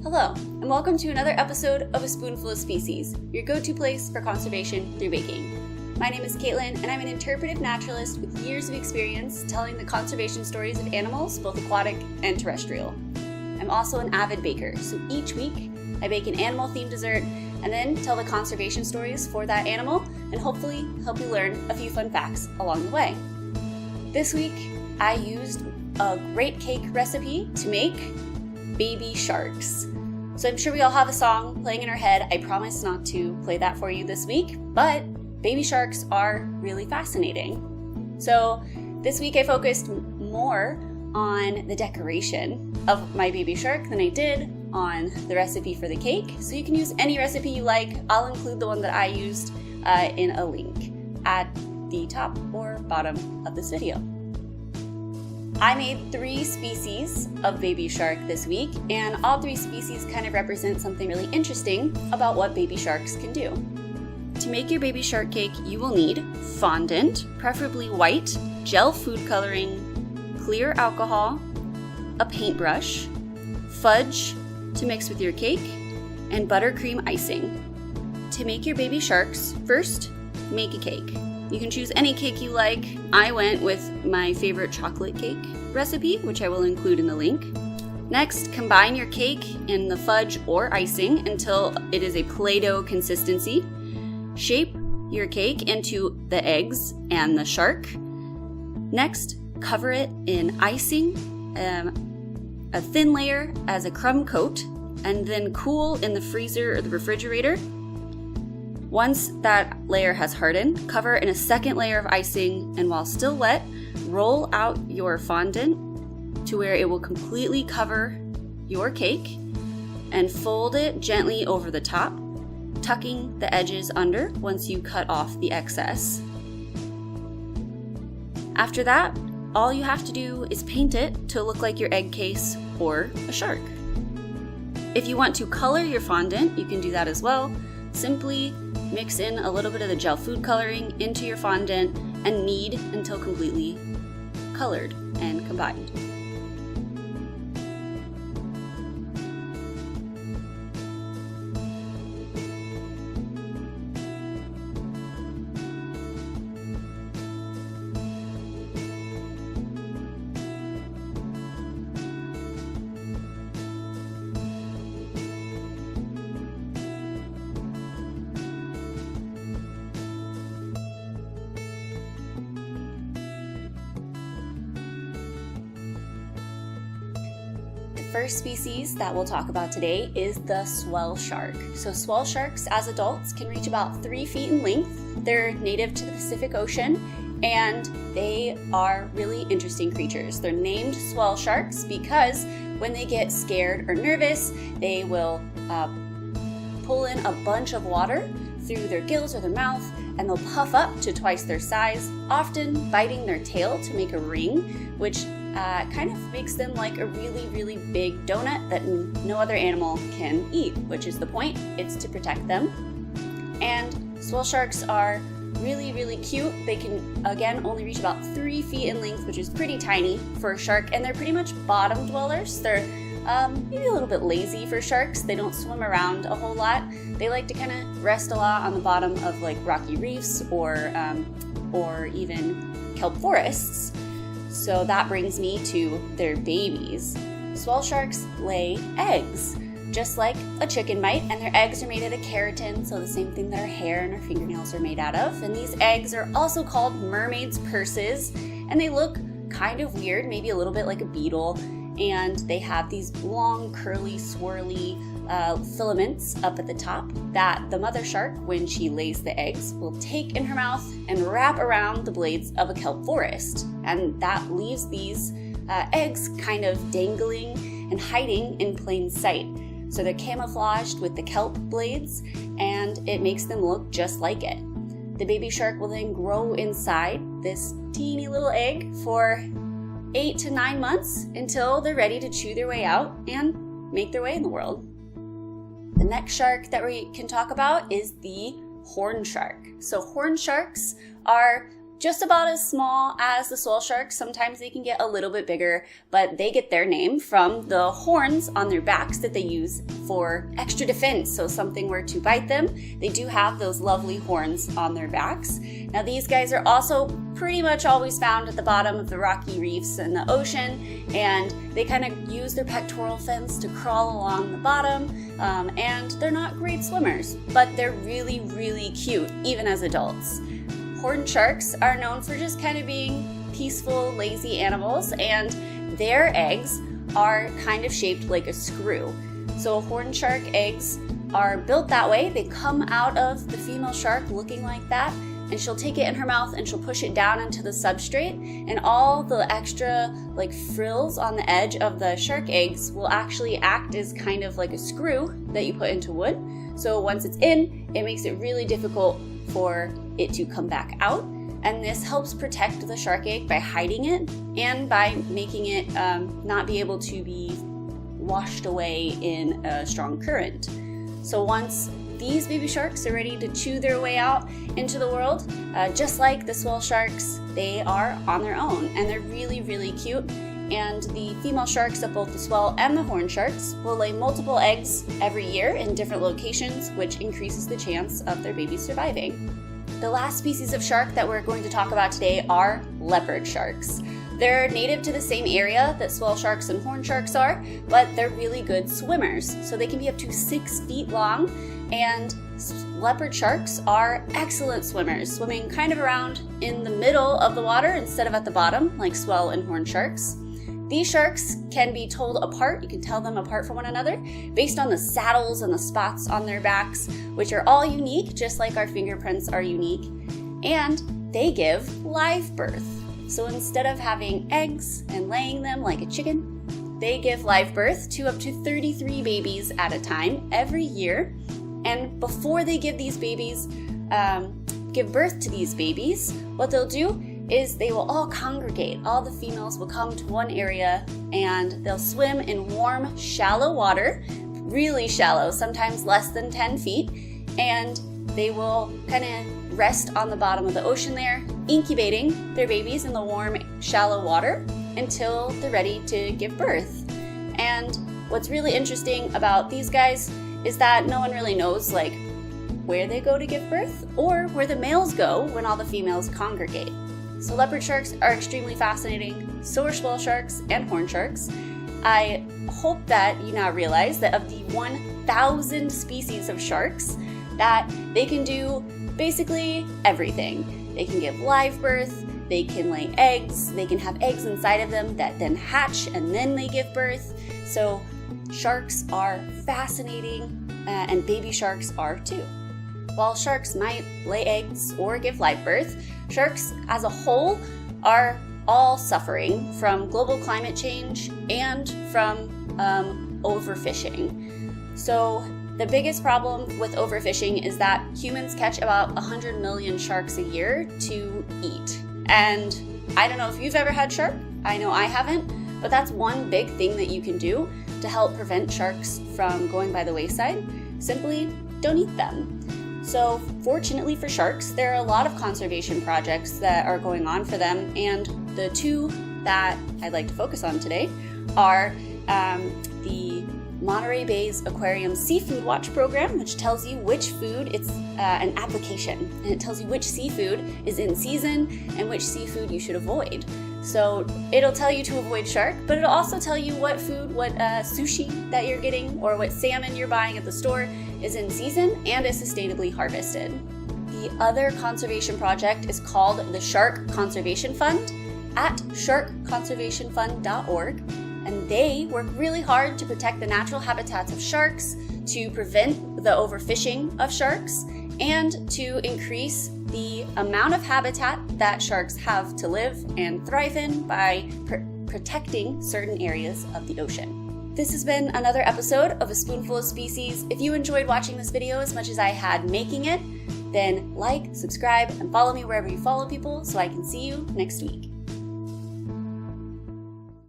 Hello, and welcome to another episode of A Spoonful of Species, your go-to place for conservation through baking. My name is Caitlin, and I'm an interpretive naturalist with years of experience telling the conservation stories of animals, both aquatic and terrestrial. I'm also an avid baker, so each week I bake an animal-themed dessert and then tell the conservation stories for that animal and hopefully help you learn a few fun facts along the way. This week, I used a great cake recipe to make baby sharks. So I'm sure we all have a song playing in our head. I promise not to play that for you this week, but baby sharks are really fascinating. So this week I focused more on the decoration of my baby shark than I did on the recipe for the cake. So you can use any recipe you like. I'll include the one that I used in a link at the top or bottom of this video. I made 3 species of baby shark this week, and all 3 species kind of represent something really interesting about what baby sharks can do. To make your baby shark cake, you will need fondant, preferably white, gel food coloring, clear alcohol, a paintbrush, fudge to mix with your cake, and buttercream icing. To make your baby sharks, first, make a cake. You can choose any cake you like. I went with my favorite chocolate cake recipe, which I will include in the link. Next, combine your cake and the fudge or icing until it is a Play-Doh consistency. Shape your cake into the eggs and the shark. Next, cover it in icing, a thin layer as a crumb coat, and then cool in the freezer or the refrigerator. Once that layer has hardened, cover in a second layer of icing, and while still wet, roll out your fondant to where it will completely cover your cake and fold it gently over the top, tucking the edges under once you cut off the excess. After that, all you have to do is paint it to look like your egg case or a shark. If you want to color your fondant, you can do that as well. Simply mix in a little bit of the gel food coloring into your fondant and knead until completely colored and combined. First species that we'll talk about today is the swell shark. So swell sharks as adults can reach about 3 feet in length. They're native to the Pacific Ocean, and they are really interesting creatures. They're named swell sharks because when they get scared or nervous, they will pull in a bunch of water through their gills or their mouth, and they'll puff up to twice their size, often biting their tail to make a ring, which kind of makes them like a really, really big donut that no other animal can eat, which is the point. It's to protect them. And swell sharks are really, really cute. They can, again, only reach about 3 feet in length, which is pretty tiny for a shark, and they're pretty much bottom dwellers. They're maybe a little bit lazy for sharks. They don't swim around a whole lot. They like to kind of rest a lot on the bottom of like rocky reefs or even kelp forests. So that brings me to their babies. Swell sharks lay eggs, just like a chicken might, and their eggs are made out of keratin, so the same thing that our hair and our fingernails are made out of. And these eggs are also called mermaid's purses, and they look kind of weird, maybe a little bit like a beetle, and they have these long, curly, swirly filaments up at the top that the mother shark, when she lays the eggs, will take in her mouth and wrap around the blades of a kelp forest. And that leaves these eggs kind of dangling and hiding in plain sight. So they're camouflaged with the kelp blades, and it makes them look just like it. The baby shark will then grow inside this teeny little egg for 8 to 9 months until they're ready to chew their way out and make their way in the world. The next shark that we can talk about is the horn shark. So horn sharks are just about as small as the swell sharks. Sometimes they can get a little bit bigger, but they get their name from the horns on their backs that they use for extra defense. So if something were to bite them, they do have those lovely horns on their backs. Now these guys are also pretty much always found at the bottom of the rocky reefs in the ocean, and they kind of use their pectoral fins to crawl along the bottom, and they're not great swimmers, but they're really, really cute, even as adults. Horned sharks are known for just kind of being peaceful, lazy animals, and their eggs are kind of shaped like a screw. So horned shark eggs are built that way. They come out of the female shark looking like that, and she'll take it in her mouth and she'll push it down into the substrate, and all the extra like frills on the edge of the shark eggs will actually act as kind of like a screw that you put into wood. So once it's in, it makes it really difficult for it to come back out, and this helps protect the shark egg by hiding it and by making it not be able to be washed away in a strong current. So once these baby sharks are ready to chew their way out into the world, just like the swell sharks, they are on their own, and they're really, really cute. And the female sharks of both the swell and the horned sharks will lay multiple eggs every year in different locations, which increases the chance of their babies surviving. The last species of shark that we're going to talk about today are leopard sharks. They're native to the same area that swell sharks and horned sharks are, but they're really good swimmers. So they can be up to 6 feet long, and leopard sharks are excellent swimmers, swimming kind of around in the middle of the water instead of at the bottom like swell and horned sharks. These sharks can be told apart, you can tell them apart from one another, based on the saddles and the spots on their backs, which are all unique, just like our fingerprints are unique. And they give live birth. So instead of having eggs and laying them like a chicken, they give live birth to up to 33 babies at a time every year. And before they give these babies, give birth to these babies, what they'll do is they will all congregate. All the females will come to one area, and they'll swim in warm, shallow water, really shallow, sometimes less than 10 feet, and they will kind of rest on the bottom of the ocean there, incubating their babies in the warm, shallow water until they're ready to give birth. And what's really interesting about these guys is that no one really knows like where they go to give birth or where the males go when all the females congregate. So leopard sharks are extremely fascinating, so are swell sharks and horned sharks. I hope that you now realize that of the 1,000 species of sharks, that they can do basically everything. They can give live birth, they can lay eggs, they can have eggs inside of them that then hatch and then they give birth. So sharks are fascinating, and baby sharks are too. While sharks might lay eggs or give live birth, sharks as a whole are all suffering from global climate change and from overfishing. So the biggest problem with overfishing is that humans catch about 100 million sharks a year to eat. And I don't know if you've ever had shark, I know I haven't, but that's one big thing that you can do to help prevent sharks from going by the wayside. Simply don't eat them. So fortunately for sharks, there are a lot of conservation projects that are going on for them, and the two that I'd like to focus on today are the Monterey Bay's Aquarium Seafood Watch program, which tells you which food, it's an application, and it tells you which seafood is in season and which seafood you should avoid. So it'll tell you to avoid shark, but it'll also tell you what food, what sushi that you're getting or what salmon you're buying at the store is in season and is sustainably harvested. The other conservation project is called the Shark Conservation Fund at sharkconservationfund.org, and they work really hard to protect the natural habitats of sharks, to prevent the overfishing of sharks, and to increase the amount of habitat that sharks have to live and thrive in by protecting certain areas of the ocean. This has been another episode of A Spoonful of Species. If you enjoyed watching this video as much as I had making it, then like, subscribe, and follow me wherever you follow people so I can see you next week.